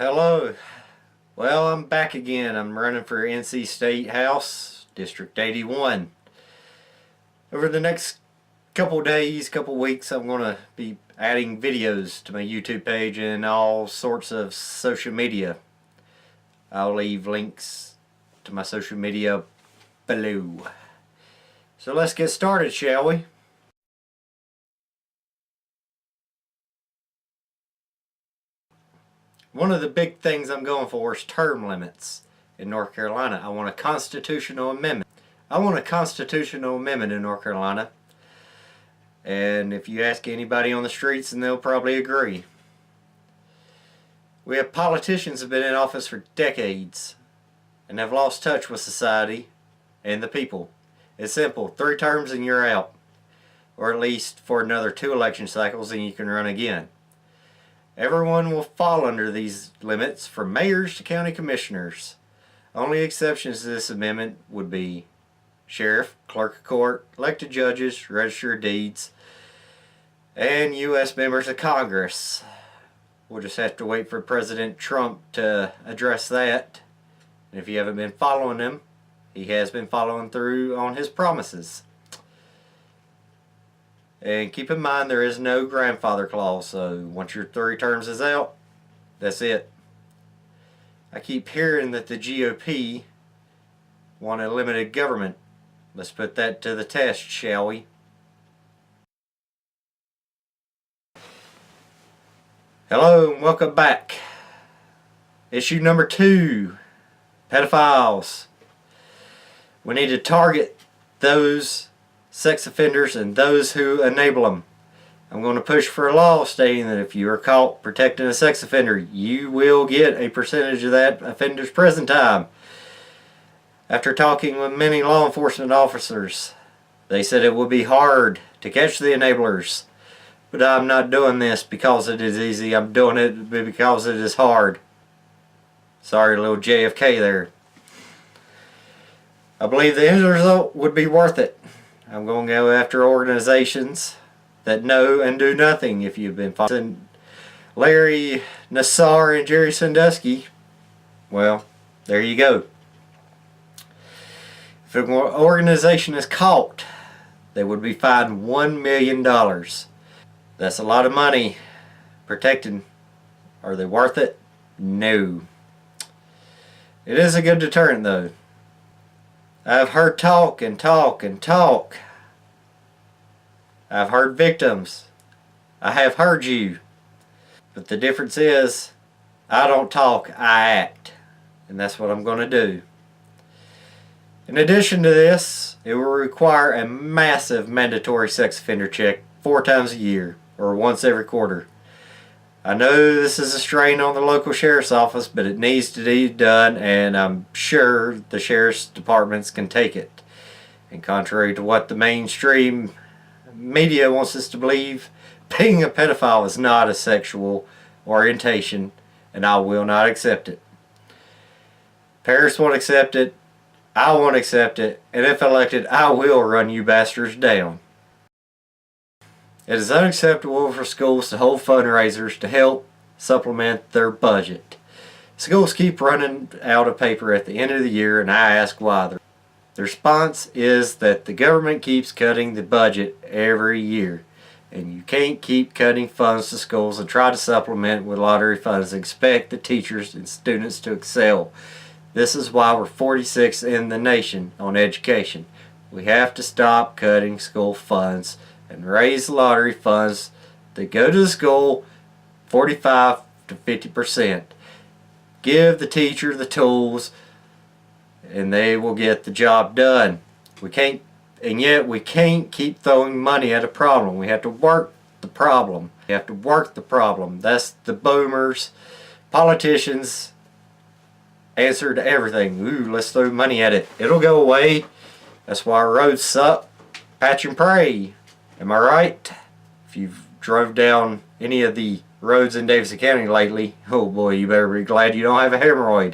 Hello. Well, I'm back again. I'm running for NC State House, District 81. Over the next couple days, couple weeks, I'm going to be adding videos to my YouTube page and all sorts of social media. I'll leave links to my social media below. So let's get started, shall we? One of the big things I'm going for is term limits in North Carolina. I want a constitutional amendment. I want a constitutional amendment in North Carolina. And if you ask anybody on the streets, and they'll probably agree. We have politicians who have been in office for decades and have lost touch with society and the people. It's simple. 3 terms and you're out. Or at least for another 2 election cycles and you can run again. Everyone will fall under these limits, from mayors to county commissioners. Only exceptions to this amendment would be sheriff, clerk of court, elected judges, register of deeds, and U.S. members of Congress. We'll just have to wait for President Trump to address that. And if you haven't been following him, he has been following through on his promises. And keep in mind, there is no grandfather clause, so once your 3 terms is out, that's it. I keep hearing that the GOP want a limited government. Let's put that to the test, shall we? Hello and welcome back. Issue number 2, pedophiles. We need to target those sex offenders and those who enable them. I'm going to push for a law stating that if you are caught protecting a sex offender, you will get a percentage of that offender's prison time. After talking with many law enforcement officers, they said it would be hard to catch the enablers. But I'm not doing this because it is easy. I'm doing it because it is hard. Sorry, little JFK there. I believe the end result would be worth it. I'm going to go after organizations that know and do nothing. If you've been following Larry Nassar and Jerry Sandusky, well, there you go. If an organization is caught, they would be fined $1 million. That's a lot of money. Protecting. Are they worth it? No. It is a good deterrent, though. I've heard talk and talk and talk. I've heard victims. I have heard you. But the difference is, I don't talk, I act. And that's what I'm going to do. In addition to this, it will require a massive mandatory sex offender check 4 times a year, or once every quarter. I know this is a strain on the local sheriff's office, but it needs to be done, and I'm sure the sheriff's departments can take it. And contrary to what the mainstream media wants us to believe, being a pedophile is not a sexual orientation, and I will not accept it. Parents won't accept it, I won't accept it, and if elected, I will run you bastards down. It is unacceptable for schools to hold fundraisers to help supplement their budget. Schools keep running out of paper at the end of the year, and I ask why. The response is that the government keeps cutting the budget every year, and you can't keep cutting funds to schools and try to supplement with lottery funds and expect the teachers and students to excel. This is why we're 46th in the nation on education. We have to stop cutting school funds and raise lottery funds that go to the school 45 to 50%. Give the teacher the tools and they will get the job done. Yet we can't keep throwing money at a problem. We have to work the problem. We have to work the problem. That's the boomers, politicians answer to everything. Ooh, let's throw money at it. It'll go away. That's why roads suck. Patch and pray. Am I right? If you've drove down any of the roads in Davidson County lately, oh boy, you better be glad you don't have a hemorrhoid.